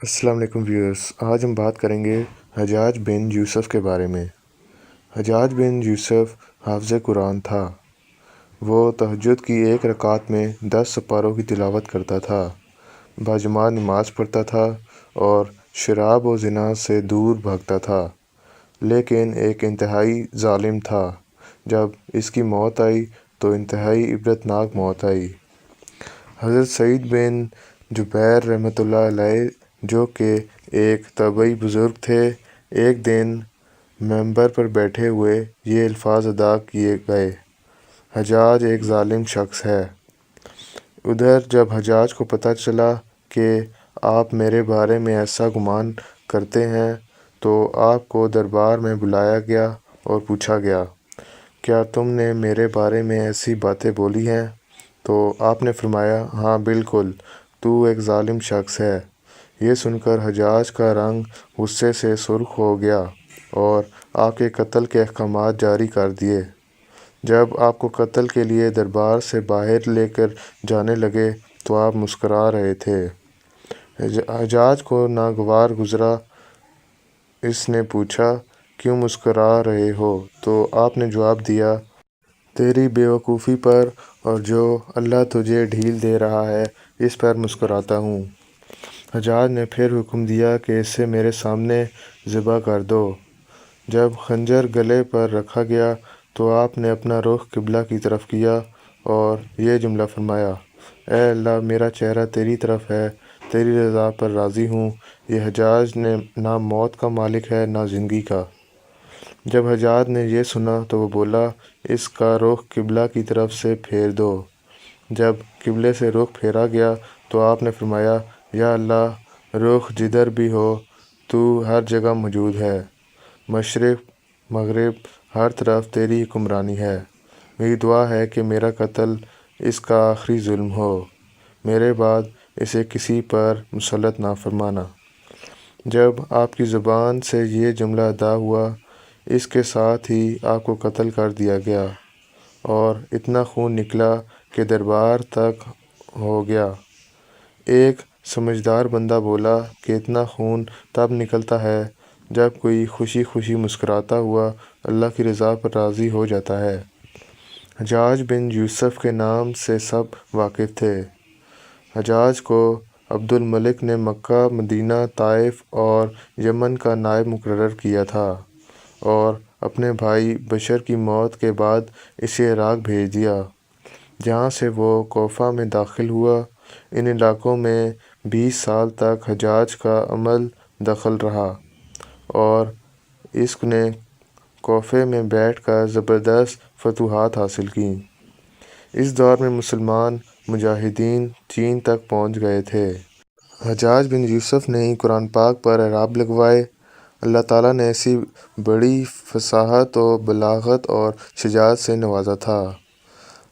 السلام علیکم ویورز، آج ہم بات کریں گے حجاج بن یوسف کے بارے میں۔ حجاج بن یوسف حافظ قرآن تھا۔ وہ تہجد کی ایک رکعت میں 10 سپاروں کی تلاوت کرتا تھا، باجماعت نماز پڑھتا تھا اور شراب و زنا سے دور بھاگتا تھا، لیکن ایک انتہائی ظالم تھا۔ جب اس کی موت آئی تو انتہائی عبرتناک موت آئی۔ حضرت سعید بن جبیر رحمۃ اللہ علیہ، جو کہ ایک تابعی بزرگ تھے، ایک دن منبر پر بیٹھے ہوئے یہ الفاظ ادا کیے گئے: حجاج ایک ظالم شخص ہے۔ ادھر جب حجاج کو پتہ چلا کہ آپ میرے بارے میں ایسا گمان کرتے ہیں تو آپ کو دربار میں بلایا گیا اور پوچھا گیا، کیا تم نے میرے بارے میں ایسی باتیں بولی ہیں؟ تو آپ نے فرمایا، ہاں بالکل، تو ایک ظالم شخص ہے۔ یہ سن کر حجاج کا رنگ غصے سے سرخ ہو گیا اور آپ کے قتل کے احکامات جاری کر دیے۔ جب آپ کو قتل کے لیے دربار سے باہر لے کر جانے لگے تو آپ مسکرا رہے تھے۔ حجاج کو ناگوار گزرا۔ اس نے پوچھا، کیوں مسکرا رہے ہو؟ تو آپ نے جواب دیا، تیری بے وقوفی پر اور جو اللہ تجھے ڈھیل دے رہا ہے اس پر مسکراتا ہوں۔ حجاج نے پھر حکم دیا کہ اسے میرے سامنے ذبح کر دو۔ جب خنجر گلے پر رکھا گیا تو آپ نے اپنا رخ قبلہ کی طرف کیا اور یہ جملہ فرمایا، اے اللہ، میرا چہرہ تیری طرف ہے، تیری رضا پر راضی ہوں۔ یہ حجاج نے نہ موت کا مالک ہے نہ زندگی کا۔ جب حجاج نے یہ سنا تو وہ بولا، اس کا رخ قبلہ کی طرف سے پھیر دو۔ جب قبلے سے رخ پھیرا گیا تو آپ نے فرمایا، یا اللہ، رخ جدھر بھی ہو تو ہر جگہ موجود ہے، مشرق مغرب ہر طرف تیری حکمرانی ہے۔ میری دعا ہے کہ میرا قتل اس کا آخری ظلم ہو، میرے بعد اسے کسی پر مسلط نہ فرمانا۔ جب آپ کی زبان سے یہ جملہ ادا ہوا، اس کے ساتھ ہی آپ کو قتل کر دیا گیا اور اتنا خون نکلا کہ دربار تک ہو گیا۔ ایک سمجھدار بندہ بولا کہ اتنا خون تب نکلتا ہے جب کوئی خوشی خوشی مسکراتا ہوا اللہ کی رضا پر راضی ہو جاتا ہے۔ حجاج بن یوسف کے نام سے سب واقف تھے۔ حجاج کو عبد الملک نے مکہ، مدینہ، طائف اور یمن کا نائب مقرر کیا تھا اور اپنے بھائی بشر کی موت کے بعد اسے عراق بھیج دیا، جہاں سے وہ کوفہ میں داخل ہوا۔ ان علاقوں میں 20 سال تک حجاج کا عمل دخل رہا اور اس نے کوفے میں بیٹھ کر زبردست فتوحات حاصل کیں۔ اس دور میں مسلمان مجاہدین چین تک پہنچ گئے تھے۔ حجاج بن یوسف نے ہی قرآن پاک پر اعراب لگوائے۔ اللہ تعالیٰ نے ایسی بڑی فصاحت و بلاغت اور شجاعت سے نوازا تھا۔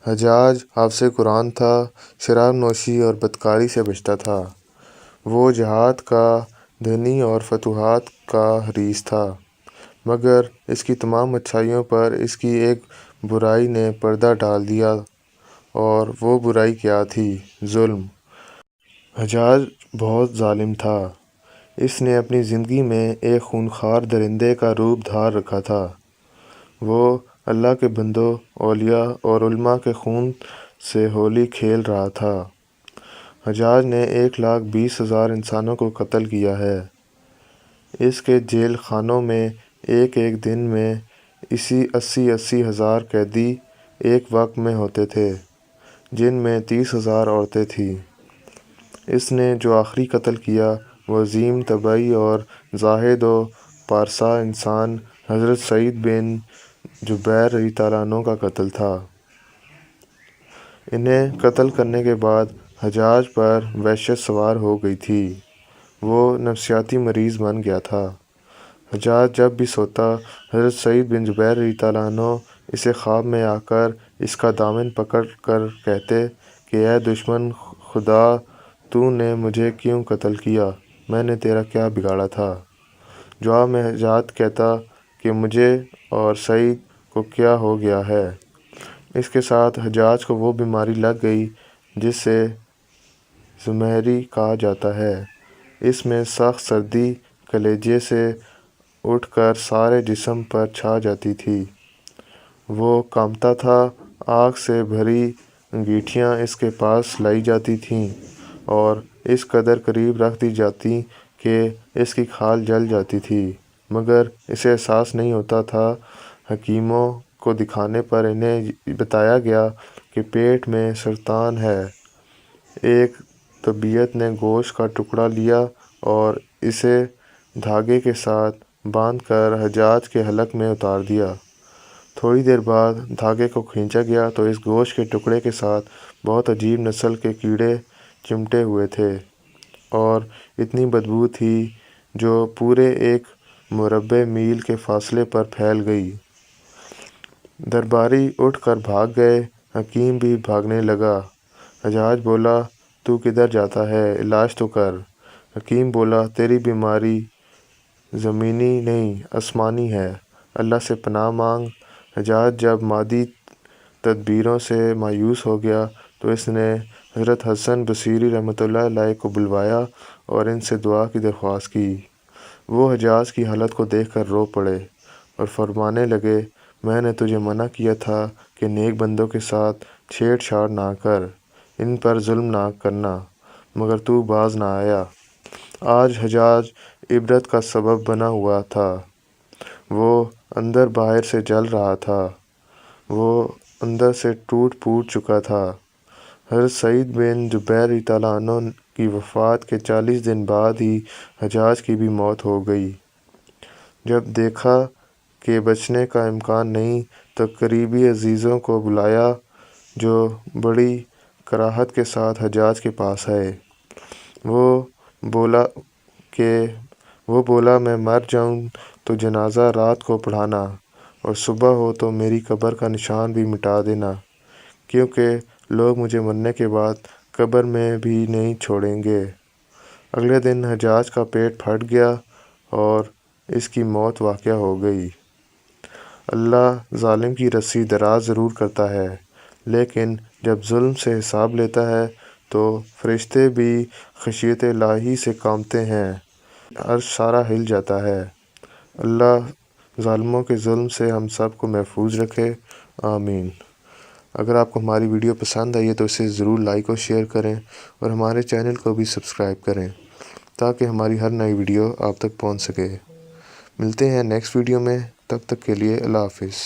حجاج حافظ قرآن تھا، شراب نوشی اور بدکاری سے بچتا تھا۔ وہ جہاد کا دھنی اور فتوحات کا حریص تھا، مگر اس کی تمام اچھائیوں پر اس کی ایک برائی نے پردہ ڈال دیا، اور وہ برائی کیا تھی؟ ظلم۔ حجاج بہت ظالم تھا۔ اس نے اپنی زندگی میں ایک خونخوار درندے کا روپ دھار رکھا تھا۔ وہ اللہ کے بندوں، اولیاء اور علماء کے خون سے ہولی کھیل رہا تھا۔ حجاج نے 1,20,000 انسانوں کو قتل کیا ہے۔ اس کے جیل خانوں میں ایک ایک دن میں 80,000 ہزار قیدی ایک وقت میں ہوتے تھے، جن میں 30,000 عورتیں تھیں۔ اس نے جو آخری قتل کیا وہ عظیم طبعی اور زاہد و پارسا انسان حضرت سعید بن جبیر رضی اللہ عنہ کا قتل تھا۔ انہیں قتل کرنے کے بعد حجاج پر وحشت سوار ہو گئی تھی۔ وہ نفسیاتی مریض بن گیا تھا۔ حجاج جب بھی سوتا، حضرت سعید بن جبیر رضی اللہ عنہ اسے خواب میں آ کر اس کا دامن پکڑ کر کہتے کہ اے دشمن خدا، تو نے مجھے کیوں قتل کیا؟ میں نے تیرا کیا بگاڑا تھا؟ جواب میں حجاج کہتا کہ مجھے اور سعید کو کیا ہو گیا ہے؟ اس کے ساتھ حجاج کو وہ بیماری لگ گئی جس سے زمہری کہا جاتا ہے۔ اس میں سخت سردی کلیجے سے اٹھ کر سارے جسم پر چھا جاتی تھی۔ وہ کانپتا تھا، آگ سے بھری انگیٹھیاں اس کے پاس لائی جاتی تھیں اور اس قدر قریب رکھ دی جاتی کہ اس کی کھال جل جاتی تھی، مگر اسے احساس نہیں ہوتا تھا۔ حکیموں کو دکھانے پر انہیں بتایا گیا کہ پیٹ میں سرطان ہے۔ ایک طبیب نے گوشت کا ٹکڑا لیا اور اسے دھاگے کے ساتھ باندھ کر حجاج کے حلق میں اتار دیا۔ تھوڑی دیر بعد دھاگے کو کھینچا گیا تو اس گوشت کے ٹکڑے کے ساتھ بہت عجیب نسل کے کیڑے چمٹے ہوئے تھے اور اتنی بدبو تھی جو پورے ایک مربع میل کے فاصلے پر پھیل گئی۔ درباری اٹھ کر بھاگ گئے، حکیم بھی بھاگنے لگا۔ حجاج بولا، تو کدھر جاتا ہے؟ علاج تو کر۔ حکیم بولا، تیری بیماری زمینی نہیں آسمانی ہے، اللہ سے پناہ مانگ۔ حجاج جب مادی تدبیروں سے مایوس ہو گیا تو اس نے حضرت حسن بصری رحمۃ اللہ علیہ کو بلوایا اور ان سے دعا کی درخواست کی۔ وہ حجاج کی حالت کو دیکھ کر رو پڑے اور فرمانے لگے، میں نے تجھے منع کیا تھا کہ نیک بندوں کے ساتھ چھیڑ چھاڑ نہ کر، ان پر ظلم نہ کرنا، مگر تو باز نہ آیا۔ آج حجاج عبرت کا سبب بنا ہوا تھا۔ وہ اندر باہر سے جل رہا تھا، وہ اندر سے ٹوٹ پھوٹ چکا تھا۔ حضرت سعید بن جبیر رضی اللہ عنہ کی وفات کے 40 دن بعد ہی حجاج کی بھی موت ہو گئی۔ جب دیکھا کہ بچنے کا امکان نہیں تو قریبی عزیزوں کو بلایا جو بڑی کراہت کے ساتھ حجاج کے پاس آئے۔ وہ بولا میں مر جاؤں تو جنازہ رات کو پڑھانا اور صبح ہو تو میری قبر کا نشان بھی مٹا دینا، کیونکہ لوگ مجھے مرنے کے بعد قبر میں بھی نہیں چھوڑیں گے۔ اگلے دن حجاج کا پیٹ پھٹ گیا اور اس کی موت واقع ہو گئی۔ اللہ ظالم کی رسی دراز ضرور کرتا ہے، لیکن جب ظلم سے حساب لیتا ہے تو فرشتے بھی خشیت الہی سے کانپتے ہیں، عرش سارا ہل جاتا ہے۔ اللہ ظالموں کے ظلم سے ہم سب کو محفوظ رکھے، آمین۔ اگر آپ کو ہماری ویڈیو پسند آئی ہے تو اسے ضرور لائک اور شیئر کریں اور ہمارے چینل کو بھی سبسکرائب کریں تاکہ ہماری ہر نئی ویڈیو آپ تک پہنچ سکے۔ ملتے ہیں نیکسٹ ویڈیو میں، تب تک کے لیے اللہ حافظ۔